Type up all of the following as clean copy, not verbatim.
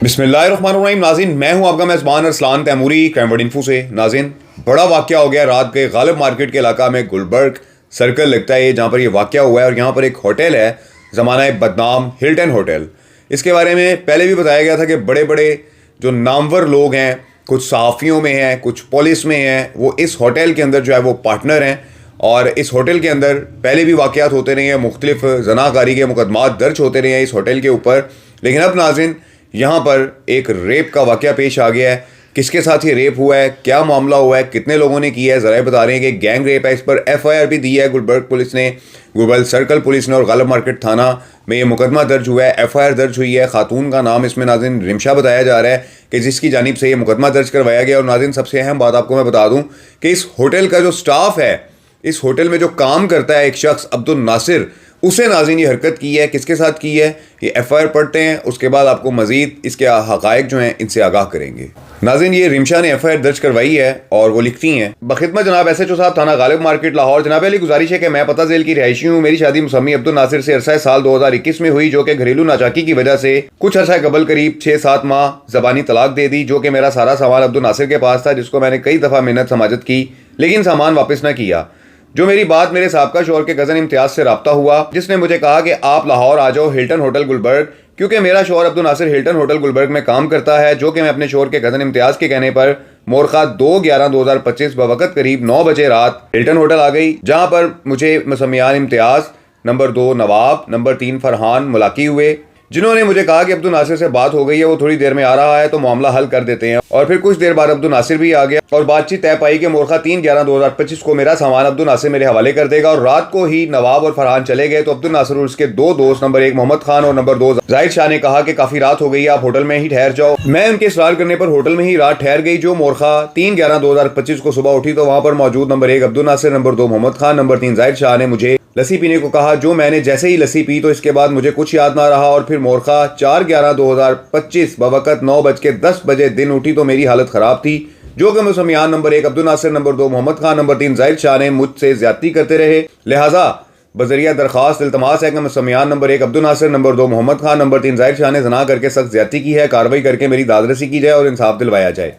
बिस्मिल्लाहिर्रहमानिर्रहीम। नाज़रीन, मैं हूं आपका मेज़बान अरसलान तैमूरी क्रैमवर्ड इन्फो से। नाज़रीन, बड़ा वाक़या हो गया रात के गालिब मार्केट के इलाका में गुलबर्ग सर्कल लगता है जहां पर ये वाक़या हुआ है और यहाँ पर एक होटल है ज़माना बदनाम हिल्टन होटल। इसके बारे में पहले भी बताया गया था कि बड़े बड़े जो नामवर लोग हैं, कुछ सहाफ़ियों में हैं, कुछ पुलिस में हैं, वो इस होटल के अंदर जो है वो पार्टनर हैं और इस होटल के अंदर पहले भी वाक़यात होते रहे हैं, मुख्तलिफ जनाकारी के मुकदमात दर्ज होते रहे हैं इस होटल के ऊपर। लेकिन अब नाज़रीन यहाँ पर एक रेप का वाक़या पेश आ गया है। किसके साथ ये रेप हुआ है, क्या मामला हुआ है, कितने लोगों ने किया है, ज़रा बता रहे हैं कि गैंग रेप है। इस पर FIR भी दी है गुलबर्ग पुलिस ने, गुलबर्ग सर्कल पुलिस ने, और गालिब मार्केट थाना में ये मुकदमा दर्ज हुआ है, FIR दर्ज हुई है। खातून का नाम इसमें नाज़रीन रिमशा बताया जा रहा है कि जिसकी जानिब से ये मुकदमा दर्ज करवाया गया। और नाज़रीन, सबसे अहम बात आपको मैं बता दूँ कि इस होटल का जो स्टाफ है, इस होटल में जो काम करता है एक शख्स अब्दुल नासिर, उसे नाज़रीन ये हरकत की है। किसके साथ की है ये FIR पढ़ते हैं, उसके बाद आपको मज़ीद इसके हक़ाइक़ जो हैं इनसे आगाह करेंगे। नाज़रीन, ये रिमशा ने FIR दर्ज करवाई है और वो लिखती हैं, बखिदमत जनाब SHO साहब थाना गालिब मार्केट लाहौर। जनाब अली, गुजारिश है कि मैं पता जेल की रिहायशी हूँ। मेरी शादी मुसम्मी अब्दुल नासिर से अरसा साल 2021 में हुई, जो कि घरेलू नाचाकी की वजह से कुछ अरसा कबल करीब 6-7 माह ज़बानी तलाक दे दी। जो कि मेरा सारा सामान अब्दुल नासिर के पास था, जिसको मैंने कई दफ़ा मेहनत समाजत की लेकिन सामान वापस न किया। जो मेरी बात मेरे साबका शौहर के कज़न इम्तियाज़ से रब्ता हुआ, जिसने मुझे कहा कि आप लाहौर आ जाओ हिल्टन होटल गुलबर्ग, क्योंकि मेरा शौहर अब्दुल नासिर हिल्टन होटल गुलबर्ग में काम करता है। जो कि मैं अपने शौहर के कज़न इम्तियाज़ के कहने पर मोरखा 2/11/2025 बवक़्त करीब 9 बजे रात हिल्टन होटल आ गई, जहाँ पर मुझे मुसम्मियान इम्तियाज़, नंबर 2 नवाब, नंबर 3 फरहान मुलाकी हुए, जिन्होंने मुझे कहा कि अब्दुल नासिर से बात हो गई है, वो थोड़ी देर में आ रहा है तो मामला हल कर देते हैं। और फिर कुछ देर बाद अब्दुल नासिर भी आ गया और बातचीत तय पाई कि मोरखा 3/11/2025 को मेरा सामान अब्दुल नासिर मेरे हवाले कर देगा। और रात को ही नवाब और फरहान चले गए तो अब्दुल नासिर और उसके 2 दोस्त, नंबर 1 मोहम्मद खान और नंबर 2 जाहिद शाह ने कहा कि काफ़ी रात हो गई है, आप होटल में ही ठहर जाओ। मैं उनके इसरार करने पर होटल में ही रात ठहर गई। जो मोरखा 3/11/2025 को सुबह उठी तो वहाँ पर मौजूद number 1 Abdul Nasir, number 2 Mohammad Khan, number 3 Zahid Shah ने मुझे लस्सी पीने को कहा। जो मैंने जैसे ही लस्सी पी तो इसके बाद मुझे कुछ याद ना रहा। और फिर मोरखा 4/11/2025 बवक़्त 9:10 बजे दिन उठी तो मेरी हालत ख़राब थी। जो कि मुसम्मियान number 1 Abdul Nasir, number 2 Mohammad Khan, number 3 Zahid Shah ने मुझसे ज्यादती करते रहे। लिहाजा बजरिया दरख्वास्त इल्तमास है कि मुसम्मियान number 1 Abdul Nasir, number 2 Mohammad Khan, number 3 Zahid Shah ने जना करके सख्त ज्यादती की है। कार्रवाई करके मेरी दादरसी की जाए और इंसाफ दिलवाया जाए।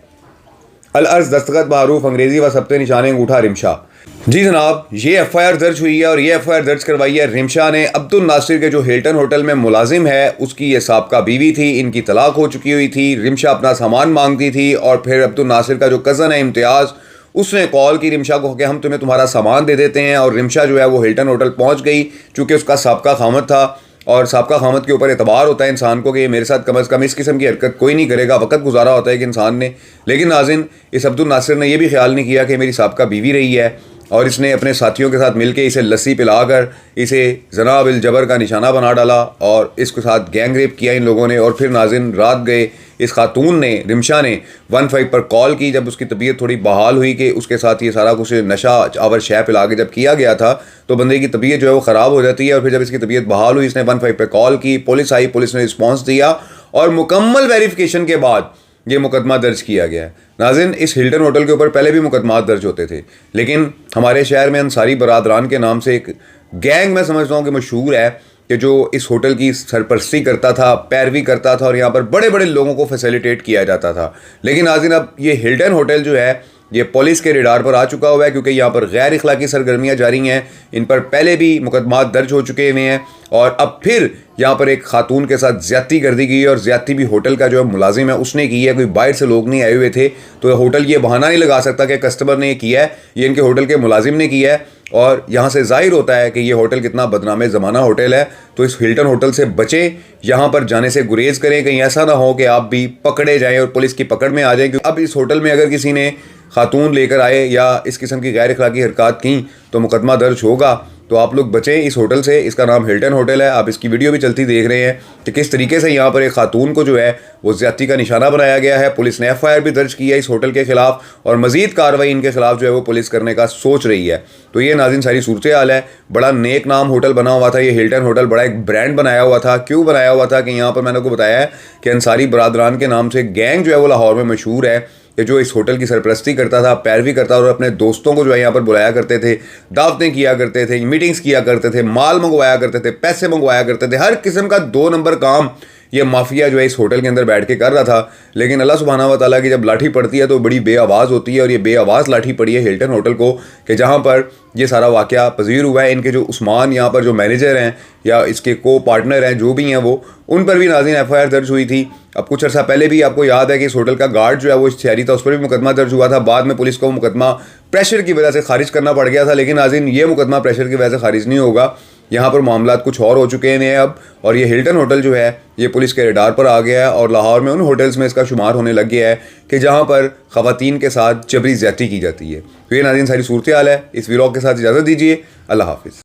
अल अर्ज़ दस्तखत बहरूफ अंग्रेजी व सबते निशाने अंगूठा रिमशा। जी जनाब, ये FIR दर्ज हुई है और ये FIR दर्ज करवाई है रिमशा ने। अब्दुल नासिर के जो हिल्टन होटल में मुलाजिम है, उसकी ये साबका बीवी थी, इनकी तलाक हो चुकी हुई थी। रिमशा अपना सामान मांगती थी और फिर अब्दुल नासिर का जो कज़न है इम्तियाज़, उसने कॉल की रिमशा को कि हम तुम्हें तुम्हारा सामान दे देते हैं। और रिमशा जो है वो हिल्टन होटल पहुँच गई, चूँकि उसका साबका खामद था और साबका खामद के ऊपर एतबार होता है इंसान को कि ये मेरे साथ कम अज़ कम इस किस्म की हरकत कोई नहीं करेगा। वक्त गुजारा होता है कि इंसान ने। लेकिन नाज़रीन, इस अब्दुल नासिर ने यह भी ख्याल नहीं किया कि मेरी साबका बीवी रही है और इसने अपने साथियों के साथ मिलकर इसे लस्सी पिलाकर इसे जना बिल जबर का निशाना बना डाला और इसके साथ गैंग रेप किया इन लोगों ने। और फिर नाज़रीन, रात गए इस खातून ने, रिमशा ने 15 पर कॉल की जब उसकी तबीयत थोड़ी बहाल हुई कि उसके साथ ये सारा कुछ नशा आवर शय पिला के जब किया गया था तो बंदे की तबीयत जो है वो ख़राब हो जाती है। और फिर जब इसकी तबीयत बहाल हुई, इसने 15 पर कॉल की, पुलिस आई, पुलिस ने रिस्पॉन्स दिया और मुकम्मल वेरिफिकेशन के बाद ये मुकदमा दर्ज किया गया है। नाज़रीन, इस हिल्टन होटल के ऊपर पहले भी मुकदमात दर्ज होते थे, लेकिन हमारे शहर में अंसारी बरादरान के नाम से एक गैंग मैं समझता हूँ कि मशहूर है कि जो इस होटल की सरपरस्ती करता था, पैरवी करता था और यहाँ पर बड़े बड़े लोगों को फैसिलिटेट किया जाता था। लेकिन नाज़रीन, अब ये हिल्टन होटल जो है ये पुलिस के रडार पर आ चुका हुआ है, क्योंकि यहाँ पर गैर इखलाकी सरगर्मियाँ जारी हैं। इन पर पहले भी मुकदमात दर्ज हो चुके हुए हैं और अब फिर यहाँ पर एक खातून के साथ ज्यादती कर दी गई है और ज्यादती भी होटल का जो है मुलाजिम है उसने की है। कोई बाहर से लोग नहीं आए हुए थे, तो होटल ये बहाना नहीं लगा सकता कि कस्टमर ने किया है, ये इनके होटल के मुलाजिम ने किया है। और यहाँ से जाहिर होता है कि ये होटल कितना बदनाम ज़माना होटल है। तो इस हिल्टन होटल से बचें, यहाँ पर जाने से गुरेज करें, कहीं ऐसा ना हो कि आप भी पकड़े जाएँ और पुलिस की पकड़ में आ जाएँ। क्योंकि अब इस होटल में अगर किसी ने खातून लेकर आए या इस किस्म की गैर अखलाकी हरकत की तो मुकदमा दर्ज होगा। तो आप लोग बचें इस होटल से। इसका नाम हिल्टन होटल है। आप इसकी वीडियो भी चलती देख रहे हैं कि किस तरीके से यहाँ पर एक खातून को जो है वो ज्यादती का निशाना बनाया गया है। पुलिस ने FIR भी दर्ज की है इस होटल के खिलाफ और मजीद कार्रवाई इनके खिलाफ जो है वो पुलिस करने का सोच रही है। तो ये नाज़रीन सारी सूरत हाल है। बड़ा नेक नाम होटल बना हुआ था ये हिल्टन होटल, बड़ा एक ब्रांड बनाया हुआ था। क्यों बनाया हुआ था कि यहाँ पर मैंने आपको बताया है कि अंसारी बरादरान के नाम से गैंग जो है वो लाहौर में मशहूर है कि जो इस होटल की सरपरस्ती करता था, पैरवी करता था और अपने दोस्तों को जो है यहाँ पर बुलाया करते थे, दावतें किया करते थे, मीटिंग्स किया करते थे, माल मंगवाया करते थे, पैसे मंगवाया करते थे, हर किस्म का 2 नंबर काम ये माफिया जो है इस होटल के अंदर बैठ के कर रहा था। लेकिन अल्लाह सुब्हाना व तआला की जब लाठी पड़ती है तो बड़ी बेआवाज़ होती है, और ये बेआवाज़ लाठी पड़ी है हिल्टन होटल को कि जहाँ पर ये सारा वाक़या पजीर हुआ है। इनके जो उस्मान यहाँ पर जो मैनेजर हैं या इसके को पार्टनर हैं जो भी हैं वो, उन पर भी नाज़रीन FIR दर्ज हुई थी। अब कुछ अर्सा पहले भी आपको याद है कि इस होटल का गार्ड जो है वो शहरी था, उस पर भी मुकदमा दर्ज हुआ था। बाद में पुलिस को वो मुकदमा प्रेशर की वजह से खारिज करना पड़ गया था। लेकिन नाज़रीन ये मुकदमा प्रेशर की वजह से खारिज नहीं होगा, यहाँ पर मामला कुछ और हो चुके हैं अब। और ये हिल्टन होटल जो है ये पुलिस के रडार पर आ गया है और लाहौर में उन होटल्स में इसका शुमार होने लग गया है कि जहाँ पर ख़वातीन के साथ जबरी ज़्यादती की जाती है। तो ये नाज़रीन सारी सूरत हाल है। इस व्लॉग के साथ इजाज़त दीजिए। अल्लाह हाफिज़।